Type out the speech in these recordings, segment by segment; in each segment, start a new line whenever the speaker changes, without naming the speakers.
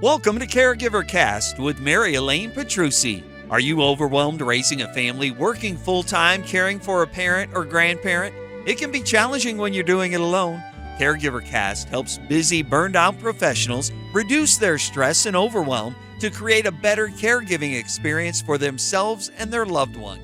Welcome to Caregiver Cast with Mary Elaine Petrucci. Are you overwhelmed raising a family, working full-time, caring for a parent or grandparent? It can be challenging when you're doing it alone. Caregiver Cast helps busy, burned-out professionals reduce their stress and overwhelm to create a better caregiving experience for themselves and their loved one.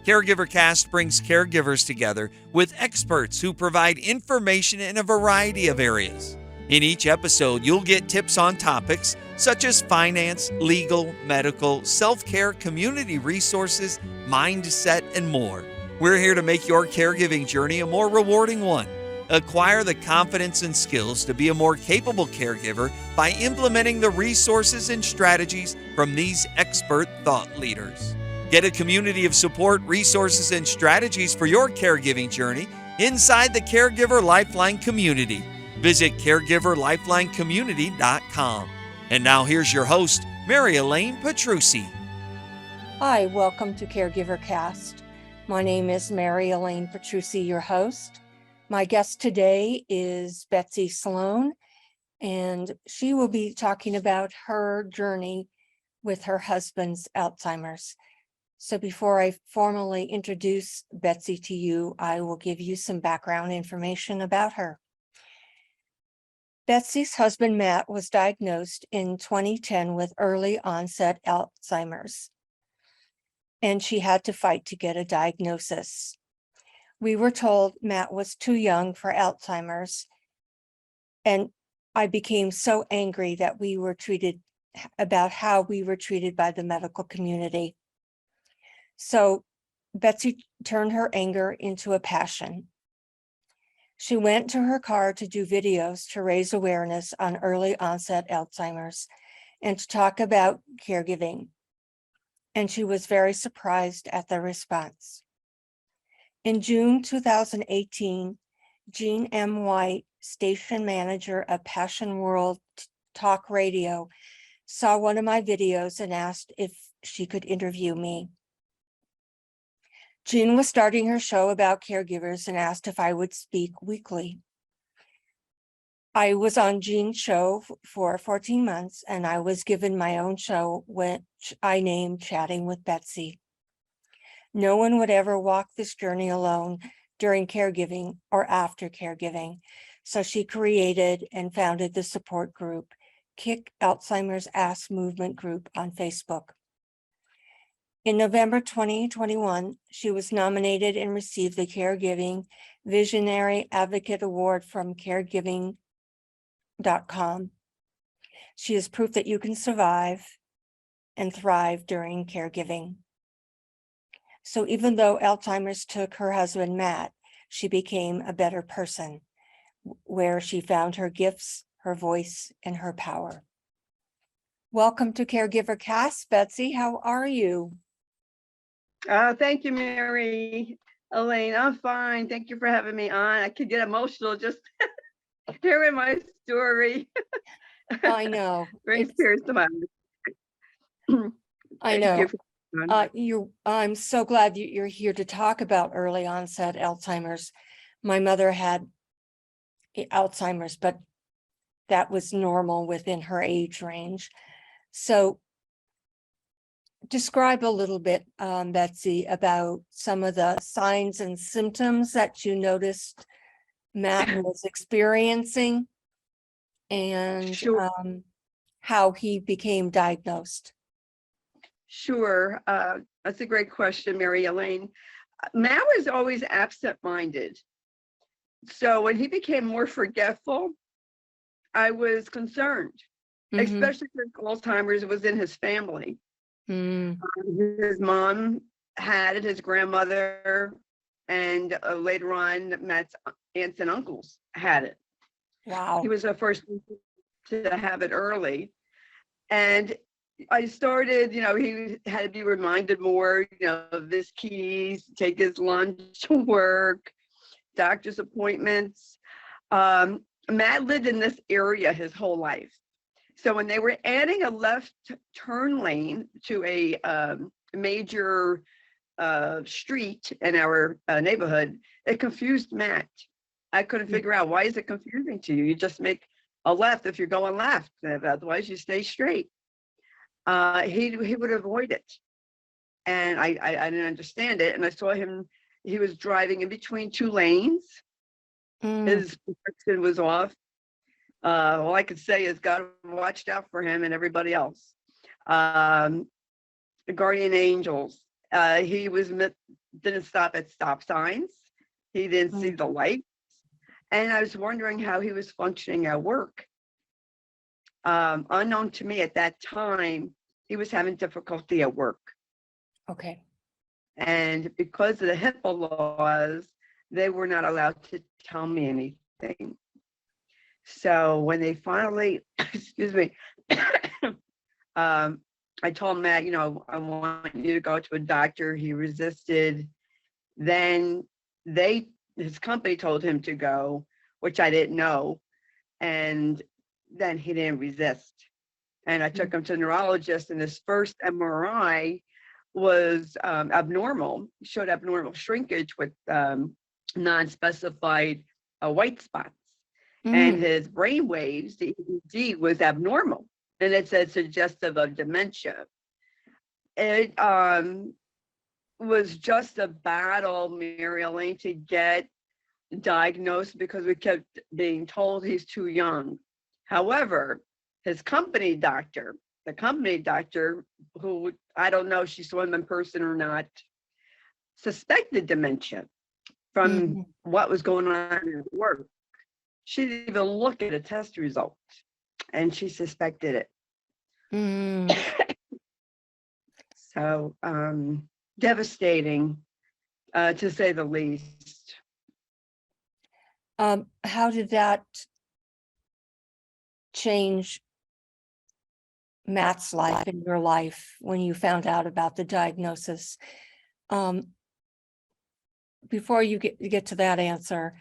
Caregiver Cast brings caregivers together with experts who provide information in a variety of areas. In each episode, you'll get tips on topics such as finance, legal, medical, self-care, community resources, mindset, and more. We're here to make your caregiving journey a more rewarding one. Acquire the confidence and skills to be a more capable caregiver by implementing the resources and strategies from these expert thought leaders. Get a community of support, resources, and strategies for your caregiving journey inside the Caregiver Lifeline community. Visit caregiverlifelinecommunity.com. And now here's your host, Mary Elaine Petrucci.
Hi, welcome to Caregiver Cast. My name is Mary Elaine Petrucci, your host. My guest today is Betsy Sloan, and she will be talking about her journey with her husband's Alzheimer's. So before I formally introduce Betsy to you, I will give you some background information about her. Betsy's husband, Matt, was diagnosed in 2010 with early-onset Alzheimer's, and she had to fight to get a diagnosis. We were told Matt was too young for Alzheimer's, and I became so angry that about how we were treated by the medical community. So Betsy turned her anger into a passion. She went to her car to do videos to raise awareness on early onset Alzheimer's and to talk about caregiving. And she was very surprised at the response. In June 2018, Jean M. White, station manager of Passion World Talk Radio, saw one of my videos and asked if she could interview me. Jean was starting her show about caregivers and asked if I would speak weekly. I was on Jean's show for 14 months, and I was given my own show, which I named Chatting with Betsy. No one would ever walk this journey alone during caregiving or after caregiving, so she created and founded the support group, Kick Alzheimer's Ass Movement Group on Facebook. In November 2021, she was nominated and received the Caregiving Visionary Advocate Award from caregiving.com. She is proof that you can survive and thrive during caregiving. So even though Alzheimer's took her husband, Matt, she became a better person, where she found her gifts, her voice, and her power. Welcome to Caregiver Cast, Betsy. How are you?
Thank you, Mary Elaine. I'm fine. Thank you for having me on. I could get emotional just hearing my story.
I know.
Brings tears to my eyes.
I know. I'm so glad you're here to talk about early onset Alzheimer's. My mother had Alzheimer's, but that was normal within her age range. So describe a little bit, Betsy, about some of the signs and symptoms that you noticed Matt was experiencing and
Sure.
How he became diagnosed.
Sure. That's a great question, Mary Elaine. Matt was always absent-minded. So when he became more forgetful, I was concerned, especially because Alzheimer's was in his family. His mom had it, his grandmother, and later on, Matt's aunts and uncles had it.
Wow.
He was the first to have it early. And I started, he had to be reminded more, of his keys, take his lunch to work, doctor's appointments. Matt lived in this area his whole life. So when they were adding a left turn lane to a major street in our neighborhood, it confused Matt. I couldn't figure out, why is it confusing to you? You just make a left if you're going left. Otherwise, you stay straight. He would avoid it. And I didn't understand it. And I saw him, he was driving in between two lanes. His prescription was off. All I could say is God watched out for him and everybody else. The guardian angels. He didn't stop at stop signs. He didn't see the lights. And I was wondering how he was functioning at work. Unknown to me at that time, he was having difficulty at work.
Okay.
And because of the HIPAA laws, they were not allowed to tell me anything. So when they finally, excuse me, I told Matt, I want you to go to a doctor. He resisted. Then his company told him to go, which I didn't know. And then he didn't resist. And I took him to a neurologist, and his first MRI was abnormal, showed abnormal shrinkage with non-specified white spots. And his brain waves, the EEG, was abnormal. And it said suggestive of dementia. It was just a battle, Mary Elaine, to get diagnosed because we kept being told he's too young. However, his company doctor, who I don't know if she saw him in person or not, suspected dementia from what was going on at work. She didn't even look at a test result, and she suspected it. So devastating, to say the least.
How did that change Matt's life and your life when you found out about the diagnosis? Before you get to that answer,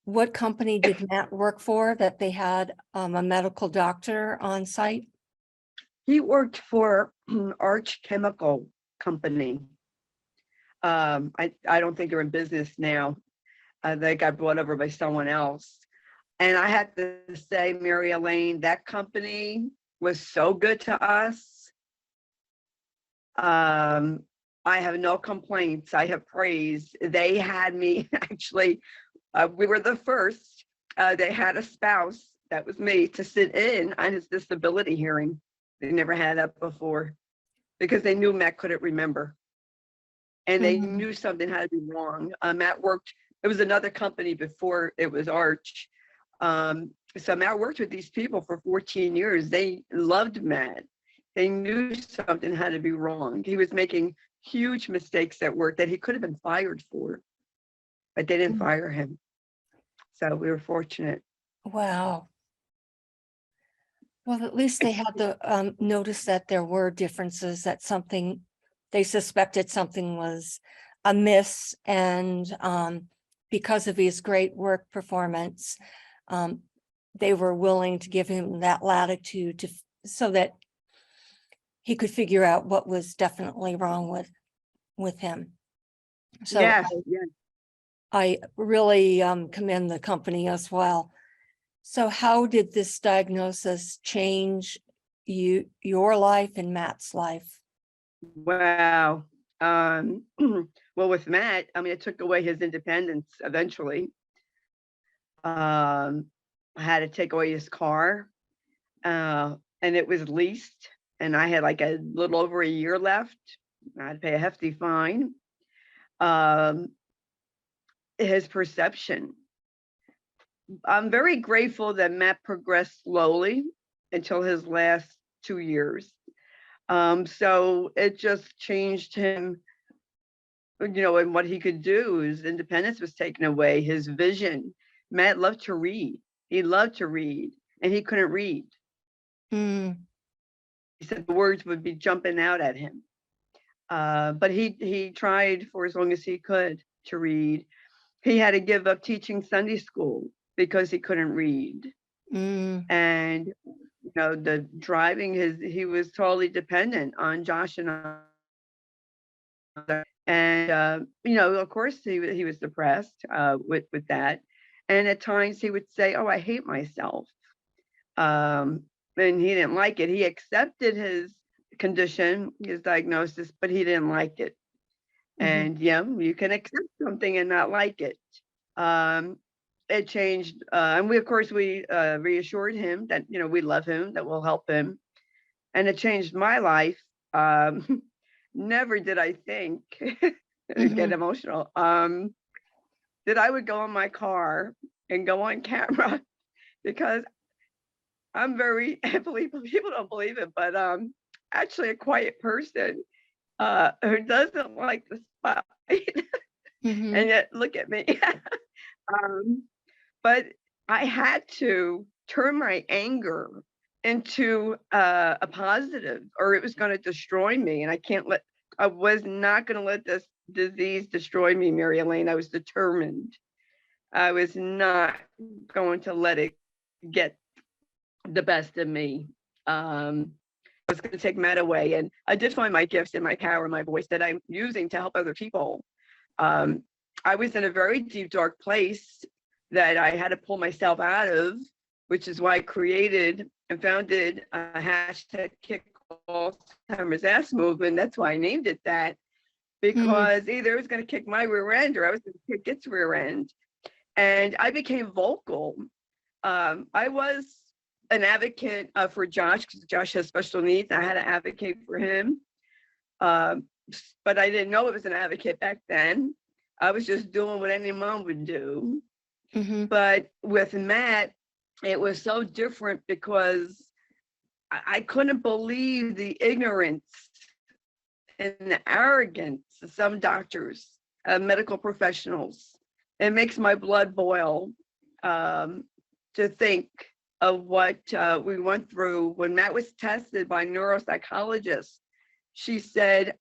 what company did Matt work for that they had a medical doctor on site?
He worked for Arch Chemical Company. I don't think they're in business now. They got brought over by someone else. And I have to say, Mary Elaine, that company was so good to us. I have no complaints. I have praise. They had me actually, we were the first. They had a spouse, that was me, to sit in on his disability hearing. They never had that before because they knew Matt couldn't remember. And they knew something had to be wrong. Matt worked, it was another company before it was Arch. So Matt worked with these people for 14 years. They loved Matt. They knew something had to be wrong. He was making huge mistakes at work that he could have been fired for, but they didn't fire him. So we were fortunate.
Wow. Well, at least they had the notice that there were differences, that they suspected something was amiss, and because of his great work performance, they were willing to give him that latitude so that he could figure out what was definitely wrong with him. So
yes.
I really commend the company as well. So how did this diagnosis change your life and Matt's life?
Wow. Well, with Matt, I mean, it took away his independence eventually. I had to take away his car, and it was leased, and I had like a little over a year left. I had to pay a hefty fine. His perception. I'm very grateful that Matt progressed slowly until his last 2 years. So it just changed him, and what he could do. His independence was taken away, his vision. Matt loved to read. He loved to read, and he couldn't read. He said the words would be jumping out at him. But he tried for as long as he could to read. He had to give up teaching Sunday school because he couldn't read. And the driving, he was totally dependent on Josh and I. And of course he was depressed with that. And at times he would say, "Oh, I hate myself." And he didn't like it. He accepted his condition, his diagnosis, but he didn't like it. And yeah, you can accept something and not like it. Um, it changed, and we, of course, we reassured him that, we love him, that we'll help him. And it changed my life. Never did I think, get emotional, that I would go in my car and go on camera because I'm very, I believe people don't believe it, but actually a quiet person who doesn't like the spotlight. And yet look at me. um, but I had to turn my anger into a positive, or it was going to destroy me. And I was not going to let this disease destroy me, Mary Elaine. I was determined. I was not going to let it get the best of me. I was going to take Matt away. And I did find my gifts and my power and my voice that I'm using to help other people. I was in a very deep, dark place that I had to pull myself out of, which is why I created and founded a hashtag Kick Alzheimer's Ass movement. That's why I named it that, because either it was going to kick my rear end or I was going to kick its rear end. And I became vocal. I was an advocate for Josh, because Josh has special needs. I had to advocate for him. But I didn't know it was an advocate back then. I was just doing what any mom would do. But with Matt, it was so different because I couldn't believe the ignorance and the arrogance of some doctors, medical professionals. It makes my blood boil to think of what we went through. When Matt was tested by neuropsychologists, she said,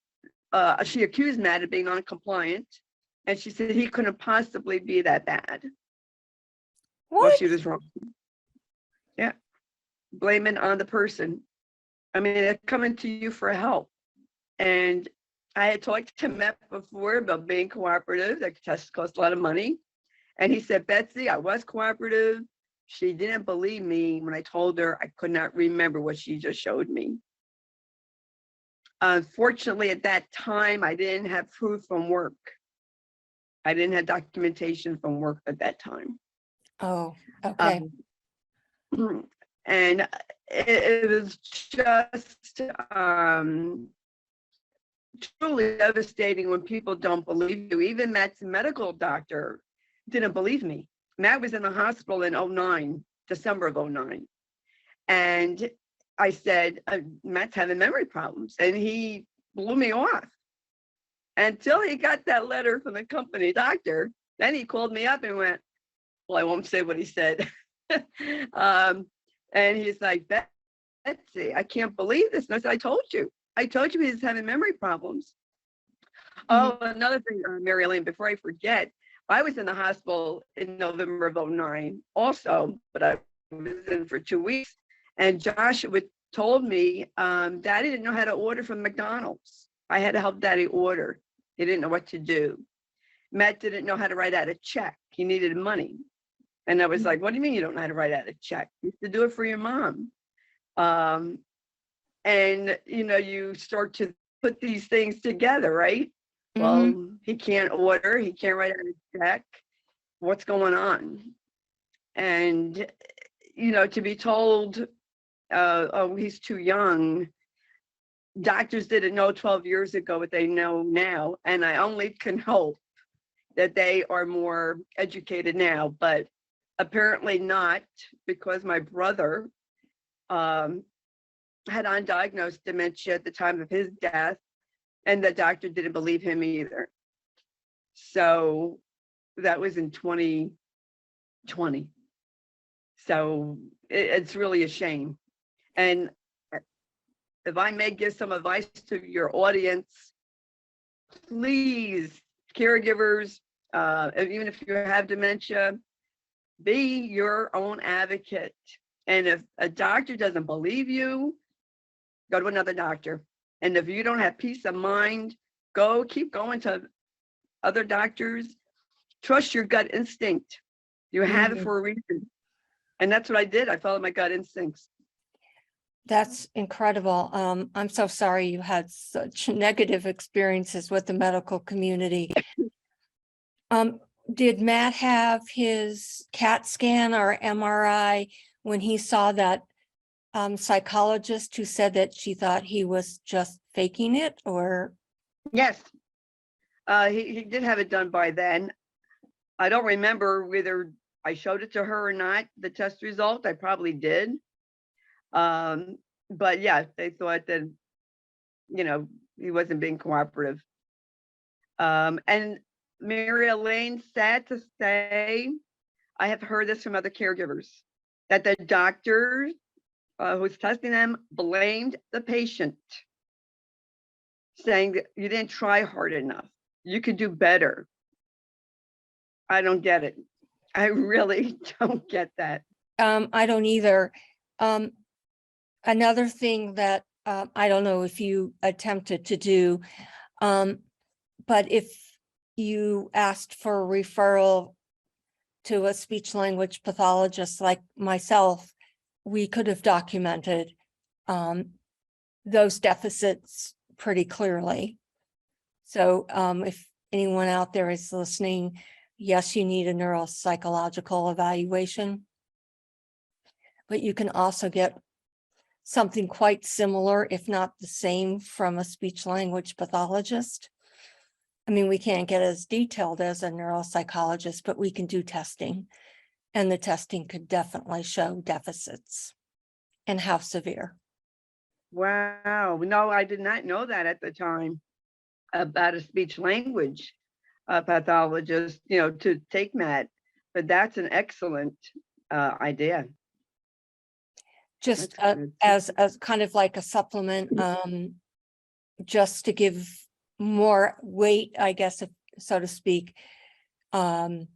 she accused Matt of being non-compliant, and she said he couldn't possibly be that bad.
What?
Well, she was wrong. Yeah, blame it on the person. I mean, they're coming to you for help. And I had talked to Matt before about being cooperative. That test cost a lot of money. And he said, "Betsy, I was cooperative. She didn't believe me when I told her I could not remember what she just showed me." Unfortunately, at that time, I didn't have proof from work. I didn't have documentation from work at that time.
Oh, okay.
And it was just truly devastating when people don't believe you. Even Matt's medical doctor didn't believe me. Matt was in the hospital in 2009, December of 2009. And I said, Matt's having memory problems. And he blew me off until he got that letter from the company doctor. Then he called me up and went, well, I won't say what he said. And he's like, "Betsy, I can't believe this." And I said, I told you he's having memory problems. Oh, another thing, Mary Elaine, before I forget, I was in the hospital in November of 2009 also, but I was in for 2 weeks. And Josh told me, Daddy didn't know how to order from McDonald's. I had to help Daddy order. He didn't know what to do. Matt didn't know how to write out a check. He needed money. And I was like, "What do you mean you don't know how to write out a check? You used to do it for your mom." And, you start to put these things together, right? Well, he can't order. He can't write out a check. What's going on? And, to be told, "Oh, he's too young." Doctors didn't know 12 years ago what they know now. And I only can hope that they are more educated now, but apparently not, because my brother had undiagnosed dementia at the time of his death, and the doctor didn't believe him either. So that was in 2020. So it's really a shame. And if I may give some advice to your audience, please, caregivers, even if you have dementia, be your own advocate. And if a doctor doesn't believe you, go to another doctor. And if you don't have peace of mind, keep going to other doctors. Trust your gut instinct. You have it
Mhm.
for a reason. And that's what I did. I followed my gut instincts.
That's incredible. I'm so sorry you had such negative experiences with the medical community. Did Matt have his CAT scan or MRI when he saw that psychologist who said that she thought he was just faking it, or?
Yes, he did have it done by then. I don't remember whether I showed it to her or not, the test result. I probably did. But yeah, they thought that, he wasn't being cooperative. And Mary Elaine, sad to say, I have heard this from other caregivers, that the doctor who was testing them blamed the patient, saying that you didn't try hard enough. You could do better. I don't get it. I really don't get that.
I don't either. Another thing that I don't know if you attempted to do, but if you asked for a referral to a speech language pathologist like myself, we could have documented those deficits pretty clearly. So if anyone out there is listening, yes, you need a neuropsychological evaluation, but you can also get something quite similar, if not the same, from a speech language pathologist. I mean, we can't get as detailed as a neuropsychologist, but we can do testing, and the testing could definitely show deficits and how severe.
Wow. No, I did not know that at the time about a speech language pathologist, to take Matt. But that's an excellent idea.
Just
That's good.
as kind of like a supplement, just to give more weight, I guess, so to speak, to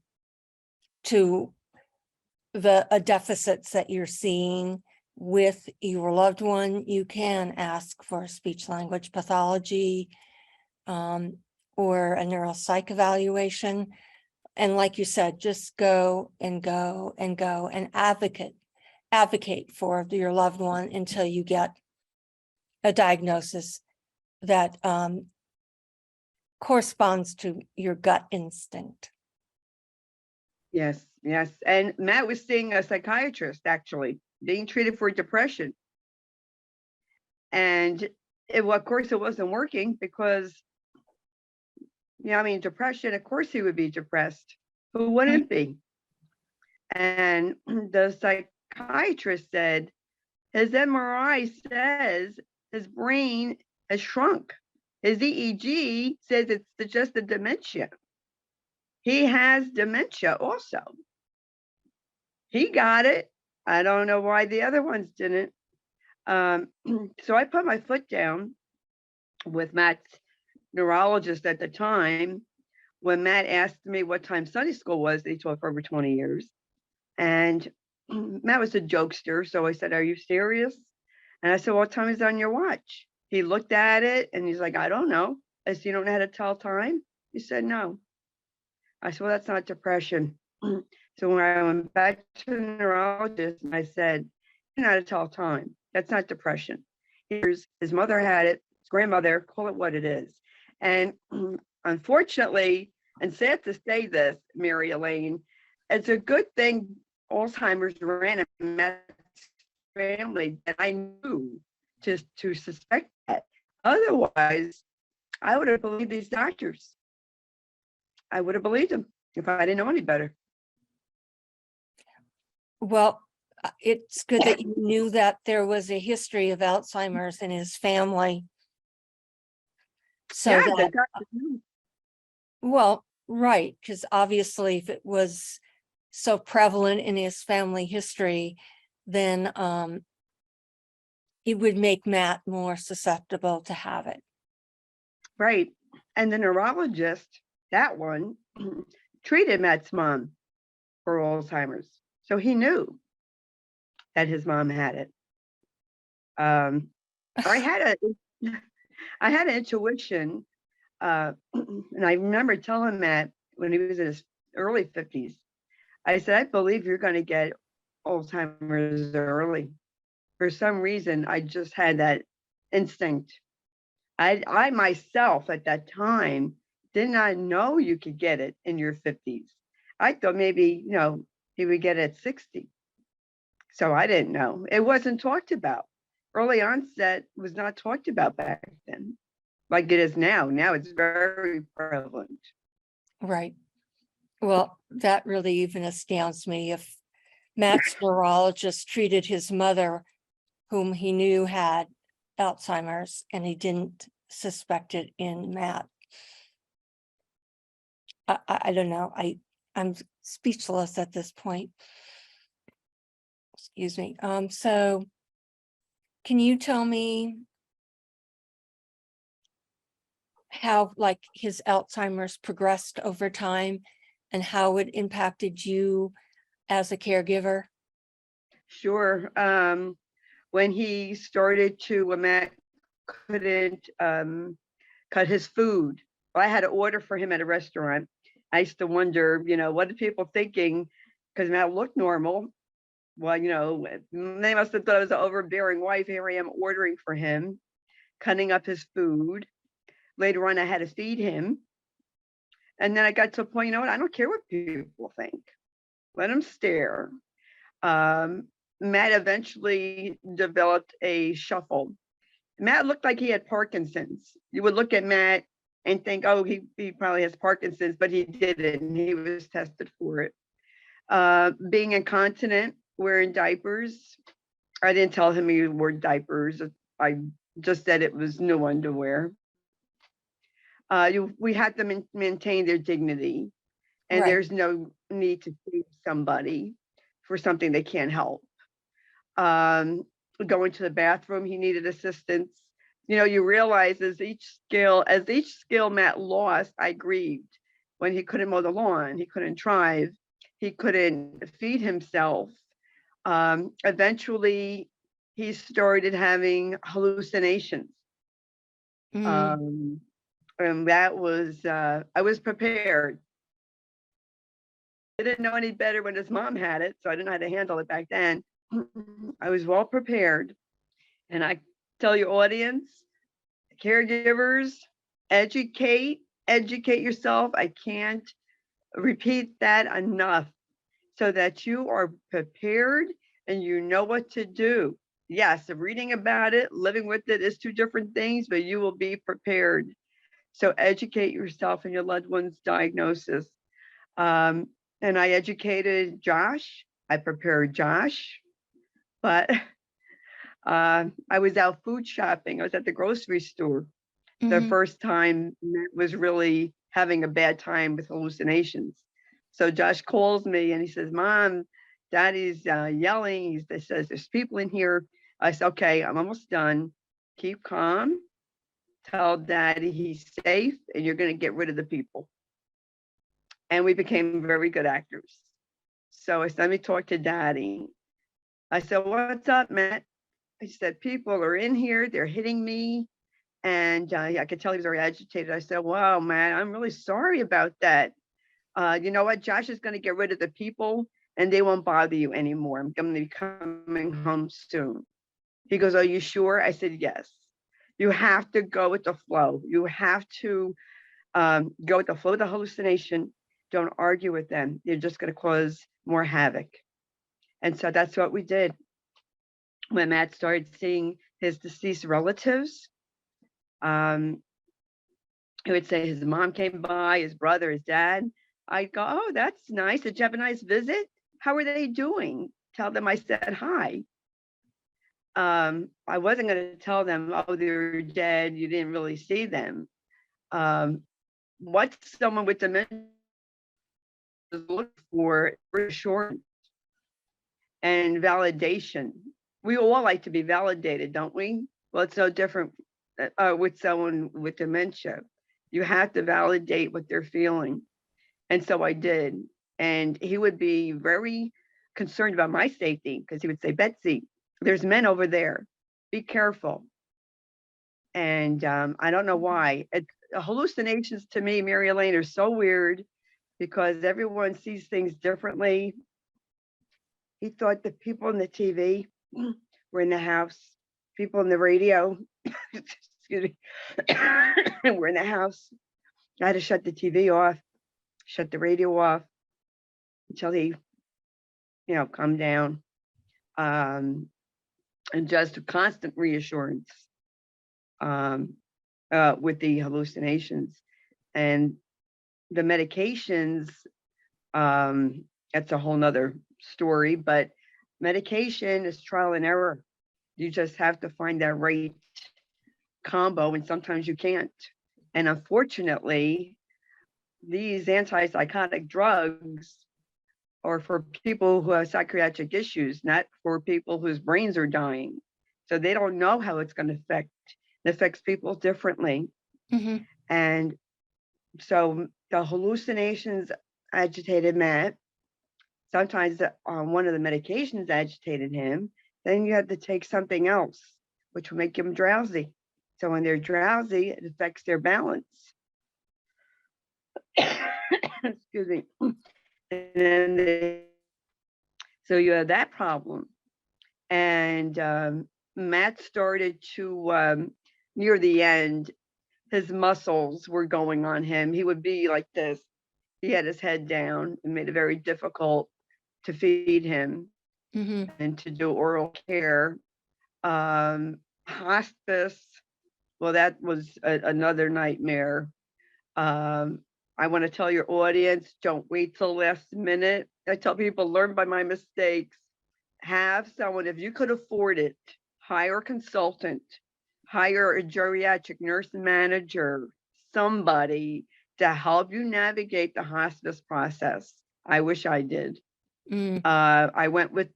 the deficits that you're seeing with your loved one. You can ask for speech language pathology or a neuropsych evaluation. And like you said, just go and go and go and advocate for your loved one until you get a diagnosis that corresponds to your gut instinct.
Yes, yes. And Matt was seeing a psychiatrist, actually, being treated for depression. And of course, it wasn't working because, depression, of course he would be depressed. Who wouldn't be? And the psychiatrist said, his MRI says his brain has shrunk. His EEG says it's just a dementia. He has dementia also. He got it. I don't know why the other ones didn't. So I put my foot down with Matt's neurologist at the time when Matt asked me what time Sunday school was. They taught for over 20 years. And Matt was a jokester. So I said, "Are you serious?" And I said, "What time is on your watch?" He looked at it and he's like, "I don't know." I said, "You don't know how to tell time?" He said, "No." I said, "Well, that's not depression." So when I went back to the neurologist and I said, "You know how to tell time. That's not depression." His mother had it, his grandmother, call it what it is. And unfortunately, and sad to say this, Mary Elaine, it's a good thing Alzheimer's ran in Matt's family that I knew to suspect that. Otherwise, I would have believed these doctors. I would have believed them if I didn't know any better.
Well, it's good that you knew that there was a history of Alzheimer's in his family. So
Yeah,
that,
the doctors knew.
well, right, because obviously if it was so prevalent in his family history, then it would make Matt more susceptible to have it.
Right. And the neurologist, that one, treated Matt's mom for Alzheimer's. So he knew that his mom had it. I had an intuition, and I remember telling Matt when he was in his early 50s, I said, I believe you're going to get Alzheimer's early. For some reason, I just had that instinct. I myself at that time did not know you could get it in your 50s. I thought maybe, you would get it at 60. So I didn't know. It wasn't talked about. Early onset was not talked about back then, like it is now. Now it's very prevalent.
Right. Well, that really even astounds me. If Matt's neurologist treated his mother, whom he knew had Alzheimer's, and he didn't suspect it in Matt. I don't know. I'm speechless at this point. Excuse me. So can you tell me how like his Alzheimer's progressed over time and how it impacted you as a caregiver?
Sure. When he started to, Matt couldn't cut his food. Well, I had to order for him at a restaurant. I used to wonder, what are people thinking? Because Matt looked normal. Well, they must have thought I was an overbearing wife. Here I am ordering for him, cutting up his food. Later on, I had to feed him. And then I got to a point, I don't care what people think. Let them stare. Matt eventually developed a shuffle. Matt looked like he had Parkinson's. You would look at Matt and think, oh, he probably has Parkinson's, but he didn't. He was tested for it. Being incontinent, wearing diapers. I didn't tell him he wore diapers. I just said it was no underwear. We had to maintain their dignity, and
Right.
there's no need to save somebody for something they can't help. Going to the bathroom, he needed assistance. You realize as each skill Matt lost, I grieved. When he couldn't mow the lawn, he couldn't drive, he couldn't feed himself. Eventually, he started having hallucinations.
Mm.
And that was, I was prepared. I didn't know any better when his mom had it, so I didn't know how to handle it back then. I was well prepared. And I tell your audience, caregivers, educate yourself. I can't repeat that enough, so that you are prepared and you know what to do. Yes, reading about it, living with it is two different things, but you will be prepared. So educate yourself and your loved one's diagnosis. And I educated Josh. I prepared Josh, but I was out food shopping. I was at the grocery store. The first time Matt was really having a bad time with hallucinations. So Josh calls me and he says, Mom, Daddy's yelling. He says, there's people in here. I said, okay, I'm almost done. Keep calm. Tell Daddy he's safe and you're going to get rid of the people. And we became very good actors. So I said, let me talk to Daddy. I said, what's up, Matt? He said, people are in here. They're hitting me. And I could tell he was very agitated. I said, wow, man, I'm really sorry about that. You know what? Josh is going to get rid of the people and they won't bother you anymore. I'm going to be coming home soon. He goes, are you sure? I said, yes. You have to go with the flow. You have to go with the flow of the hallucination. Don't argue with them. You're just going to cause more havoc. And so that's what we did. When Matt started seeing his deceased relatives, he would say his mom came by, his brother, his dad. I'd go, oh, that's nice. Did you have a nice visit? How are they doing? Tell them I said hi. I wasn't going to tell them, oh, they're dead. You didn't really see them. What someone with dementia is looking for is reassurance and validation. We all like to be validated, don't we? Well, it's no different with someone with dementia. You have to validate what they're feeling. And so I did. And he would be very concerned about my safety because he would say, Betsy, there's men over there. Be careful. And I don't know why. Hallucinations to me, Mary Elaine, are so weird. because everyone sees things differently. He thought the people on the TV were in the house, people on the radio, excuse me, were in the house. I had to shut the TV off, shut the radio off until he, calmed down. And just constant reassurance with the hallucinations and the medications. That's a whole nother story, but medication is trial and error. You just have to find that right combo, and sometimes you can't. And unfortunately, these antipsychotic drugs are for people who have psychiatric issues, not for people whose brains are dying. So they don't know how it's going to affect. It affects people differently.
Mm-hmm.
And so the hallucinations agitated Matt. Sometimes one of the medications agitated him. Then you have to take something else, which will make them drowsy. So when they're drowsy, it affects their balance. Excuse me. And then so you have that problem. And Matt started to, near the end, his muscles were going on him. He would be like this. He had his head down and made it very difficult to feed him and to do oral care. Hospice, well, that was another nightmare. I want to tell your audience, don't wait till the last minute. I tell people, learn by my mistakes. Have someone, if you could afford it, hire a consultant, hire a geriatric nurse manager, somebody to help you navigate the hospice process. I wish I did. I went with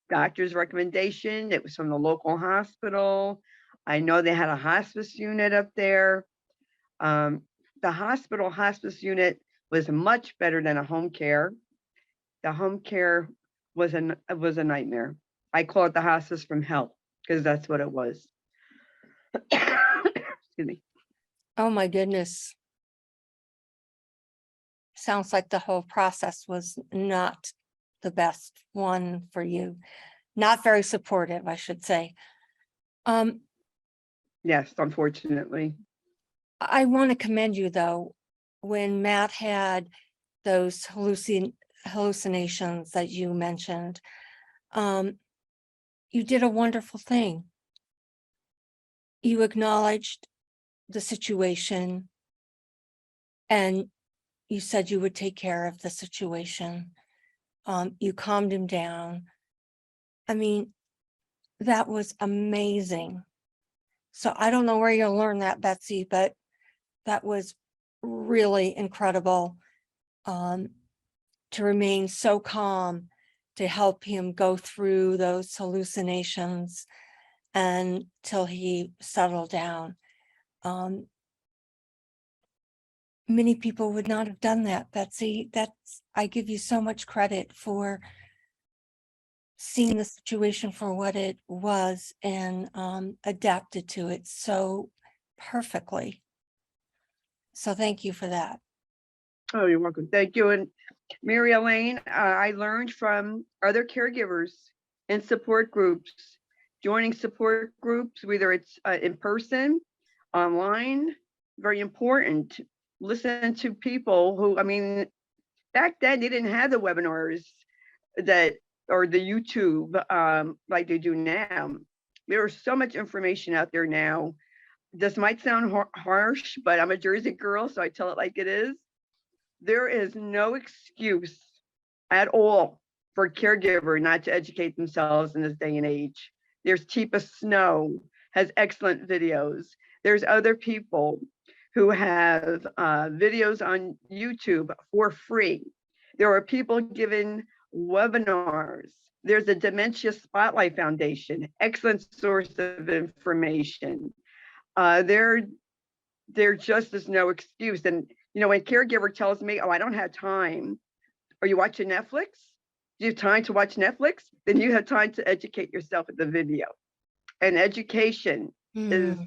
doctor's recommendation. It was from the local hospital. I know they had a hospice unit up there. The hospital hospice unit was much better than a home care. The home care was a nightmare. I call it the hospice from hell because that's what it was. Excuse me.
Oh my goodness. Sounds like the whole process was not the best one for you. Not very supportive, I should say.
Yes, unfortunately.
I want to commend you though, when Matt had those hallucinations that you mentioned, you did a wonderful thing. You acknowledged the situation and you said you would take care of the situation. You calmed him down. I mean, that was amazing. So I don't know where you'll learn that, Betsy, but that was really incredible, to remain so calm, to help him go through those hallucinations until he settled down. Many people would not have done that, Betsy. I give you so much credit for seeing the situation for what it was and adapted to it so perfectly. So thank you for that.
Oh, you're welcome. Thank you. And Mary Elaine, I learned from other caregivers in support groups, joining support groups, whether it's in person, online, very important. Listen to people who, I mean, back then they didn't have the webinars or the YouTube like they do now. There's so much information out there now. This might sound harsh, but I'm a Jersey girl, so I tell it like it is. There is no excuse at all for a caregiver not to educate themselves in this day and age. There's Teepa Snow, has excellent videos. There's other people who have videos on YouTube for free. There are people giving webinars. There's a Dementia Spotlight Foundation, excellent source of information. There just is no excuse. And when a caregiver tells me, oh, I don't have time. Are you watching Netflix? Do you have time to watch Netflix? Then you have time to educate yourself with the video. And education is,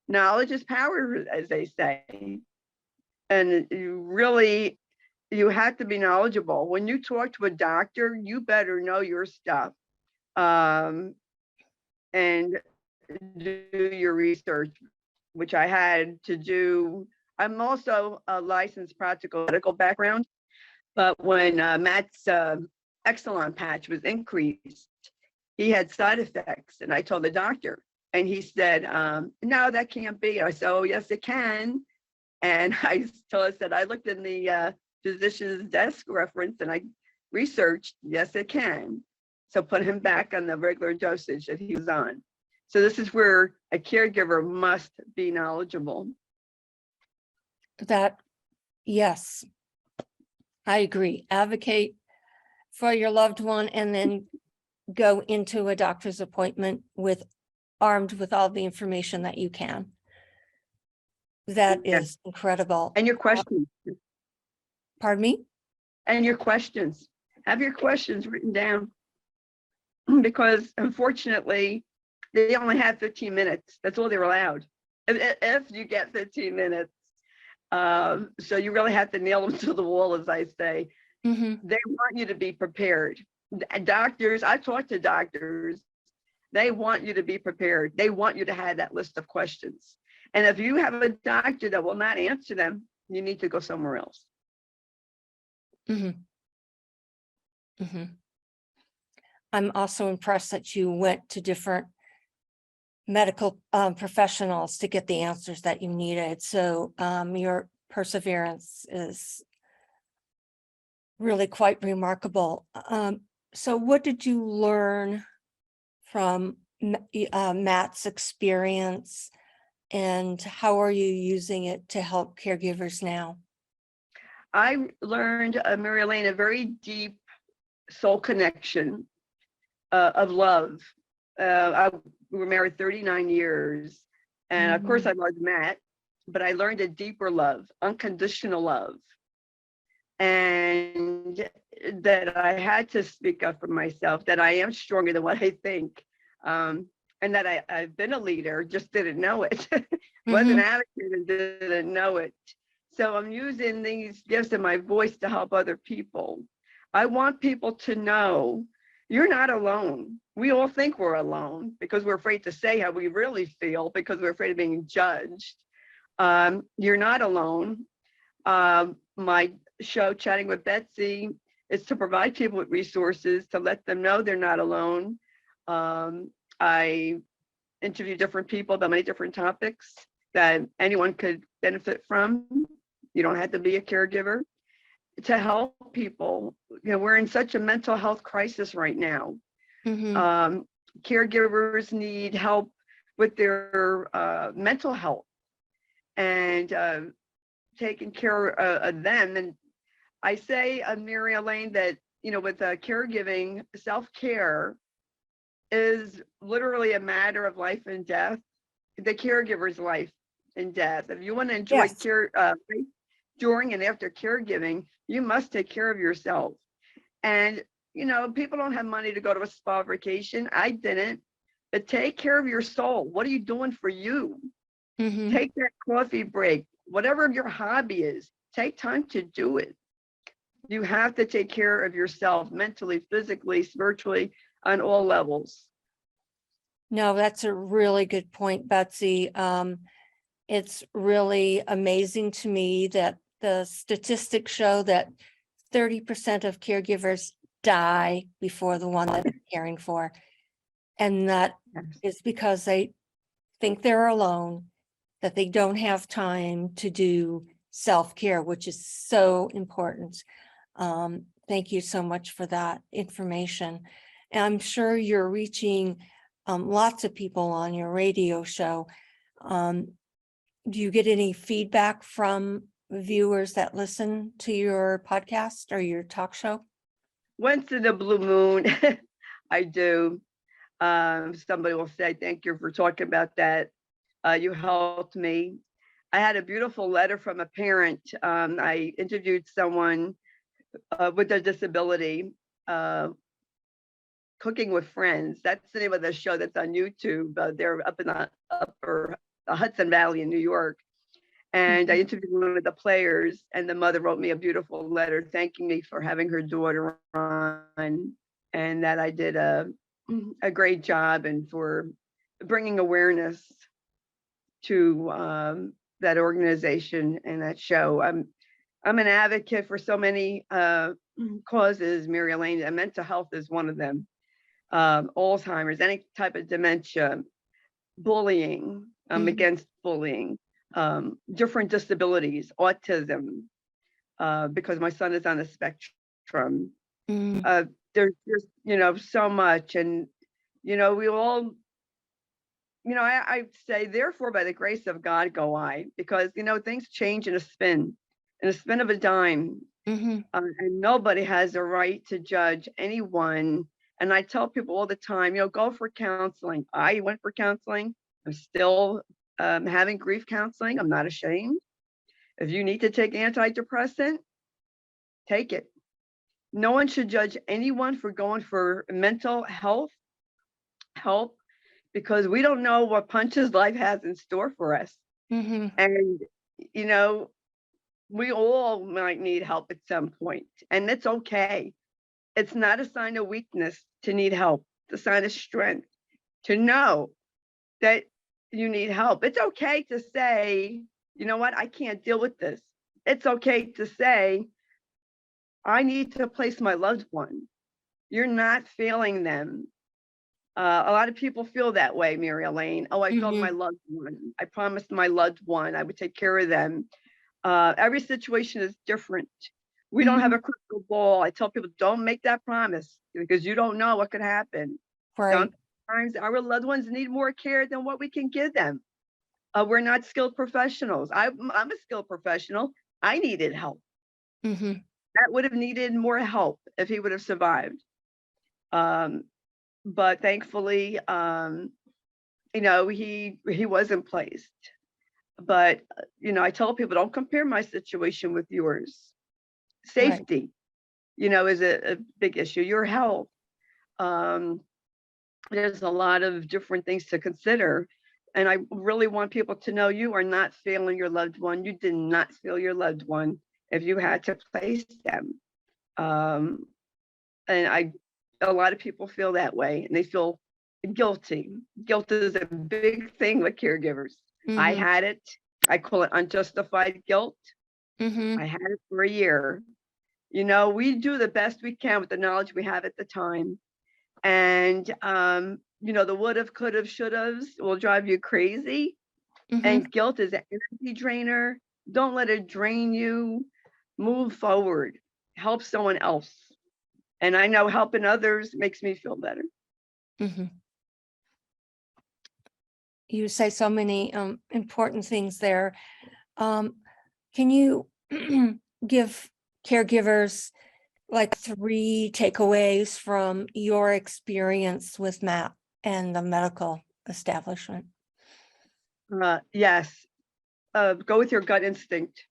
knowledge is power, as they say. And you really, you have to be knowledgeable. When you talk to a doctor, you better know your stuff, and do your research, which I had to do. I'm also a licensed practical medical background, but when Matt's Exelon patch was increased, he had side effects, and I told the doctor, and he said, "No, that can't be." I said, "Oh, yes, it can." And I said, I looked in the physician's desk reference and I researched, yes, it can. So put him back on the regular dosage that he was on. So this is where a caregiver must be knowledgeable.
That, yes, I agree. Advocate for your loved one and then go into a doctor's appointment armed with all the information that you can. That is incredible.
And your questions.
Pardon me?
And your questions. Have your questions written down. Because unfortunately, they only have 15 minutes. That's all they're allowed. If you get 15 minutes. So you really have to nail them to the wall, as I say.
Mm-hmm.
They want you to be prepared. Doctors, I talk to doctors, they want you to be prepared. They want you to have that list of questions. And if you have a doctor that will not answer them, you need to go somewhere else.
Mm-hmm. Mm-hmm. I'm also impressed that you went to different medical professionals to get the answers that you needed. So your perseverance is really quite remarkable. So what did you learn from Matt's experience, and how are you using it to help caregivers now?
I learned, Mary Elaine, a very deep soul connection of love. We were married 39 years. And of course I loved Matt, but I learned a deeper love, unconditional love. And that I had to speak up for myself, that I am stronger than what I think. And that I've been a leader, just didn't know it. Wasn't advocate and didn't know it. So I'm using these gifts in my voice to help other people. I want people to know you're not alone. We all think we're alone because we're afraid to say how we really feel because we're afraid of being judged. You're not alone. My show, Chatting with Betsy, is to provide people with resources to let them know they're not alone. I interview different people about many different topics that anyone could benefit from. You don't have to be a caregiver to help people. You know, we're in such a mental health crisis right now. Caregivers need help with their mental health and taking care of them. And I say, Mary Elaine, that, you know, with caregiving, self-care is literally a matter of life and death, the caregiver's life and death. If you want to enjoy care during and after caregiving, you must take care of yourself. And, you know, people don't have money to go to a spa vacation. I didn't. But take care of your soul. What are you doing for you? Take that coffee break, whatever your hobby is, take time to do it. You have to take care of yourself mentally, physically, spiritually, on all levels.
No, that's a really good point, Betsy. It's really amazing to me that the statistics show that 30% of caregivers die before the one that they're caring for. And that is because they think they're alone, that they don't have time to do self-care, which is so important. Thank you so much for that information. And I'm sure you're reaching lots of people on your radio show. Do you get any feedback from viewers that listen to your podcast or your talk show?
Once in a blue moon, I do. Somebody will say, thank you for talking about that. You helped me. I had a beautiful letter from a parent. I interviewed someone with a disability, Cooking with Friends. That's the name of the show that's on YouTube. They're up in the upper Hudson Valley in New York. And I interviewed one of the players, and the mother wrote me a beautiful letter thanking me for having her daughter on, and that I did a great job and for bringing awareness to that organization and that show. I'm an advocate for so many causes, Mary Elaine, and mental health is one of them. Alzheimer's, any type of dementia, bullying, against bullying, different disabilities, autism, because my son is on the spectrum. There's just, so much. And, we all, I say, therefore, by the grace of God, go I, because, things change in a spin of a dime. And nobody has a right to judge anyone. And I tell people all the time, go for counseling. I went for counseling. I'm still having grief counseling. I'm not ashamed. If you need to take antidepressant, take it. No one should judge anyone for going for mental health help, because we don't know what punches life has in store for us. And, we all might need help at some point, and it's okay. It's not a sign of weakness to need help. It's a sign of strength to know that you need help. It's okay to say, you know what, I can't deal with this. It's okay to say, I need to place my loved one. You're not failing them. A lot of people feel that way, Mary Elaine. Oh, I failed my loved one. I promised my loved one I would take care of them. Every situation is different. We don't have a crystal ball. I tell people, don't make that promise, because you don't know what could happen.
Right.
Sometimes our loved ones need more care than what we can give them. We're not skilled professionals. I'm a skilled professional. I needed help. That would have needed more help if he would have survived. But thankfully, he wasn't placed. But, I tell people, don't compare my situation with yours. Safety, is a big issue. Your health. There's a lot of different things to consider. And I really want people to know you are not failing your loved one. You did not fail your loved one if you had to place them. And a lot of people feel that way, and they feel guilty. Guilt is a big thing with caregivers. I had it. I call it unjustified guilt. I had it for a year. We do the best we can with the knowledge we have at the time. And, the would have, could have, should have will drive you crazy. And guilt is an energy drainer. Don't let it drain you. Move forward. Help someone else. And I know helping others makes me feel better.
You say so many important things there. Can you give caregivers like 3 takeaways from your experience with Matt and the medical establishment?
Yes. Go with your gut instinct.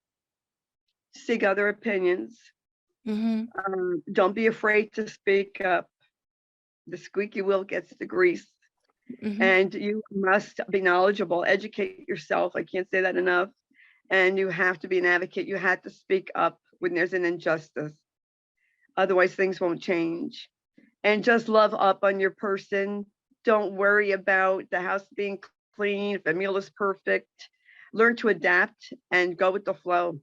Seek other opinions. Don't be afraid to speak up. The squeaky wheel gets the grease. And you must be knowledgeable, educate yourself. I can't say that enough. And you have to be an advocate. You have to speak up when there's an injustice. Otherwise, things won't change. And just love up on your person. Don't worry about the house being clean, if the meal is perfect. Learn to adapt and go with the flow.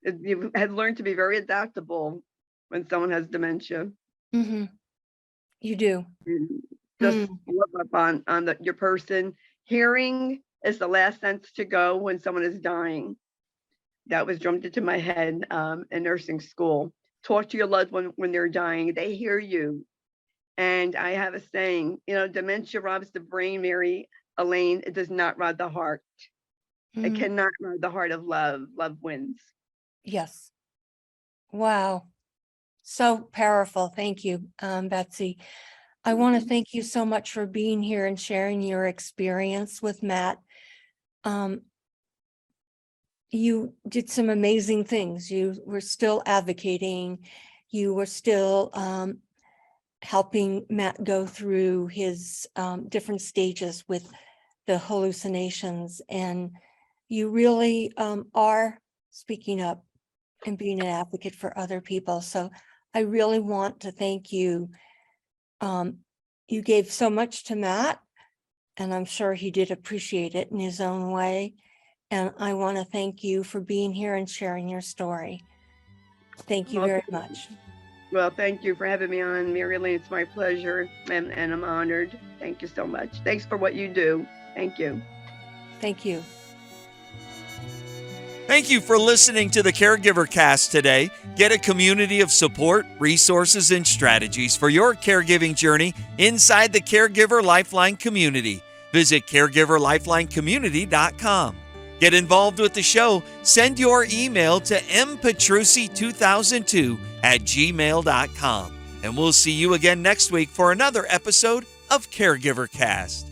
You have learned to be very adaptable when someone has dementia.
You do.
Just love up on your person. Hearing is the last sense to go when someone is dying. That was drummed into my head in nursing school. Talk to your loved one when they're dying. They hear you. And I have a saying, dementia robs the brain, Mary Elaine. It does not rob the heart. It cannot rob the heart of love. Love wins.
Yes. Wow. So powerful. Thank you, Betsy. I want to thank you so much for being here and sharing your experience with Matt. You did some amazing things. You were still advocating. You were still helping Matt go through his different stages with the hallucinations. And you really are speaking up and being an advocate for other people. So I really want to thank you. You gave so much to Matt, and I'm sure he did appreciate it in his own way. And I want to thank you for being here and sharing your story. Thank you
Well,
very much.
Well, thank you for having me on, Mary Elaine. It's my pleasure, and I'm honored. Thank you so much. Thanks for what you do. Thank you.
Thank you.
Thank you for listening to the Caregiver Cast today. Get a community of support, resources, and strategies for your caregiving journey inside the Caregiver Lifeline community. Visit caregiverlifelinecommunity.com. Get involved with the show. Send your email to mpetrucci2002@gmail.com. And we'll see you again next week for another episode of Caregiver Cast.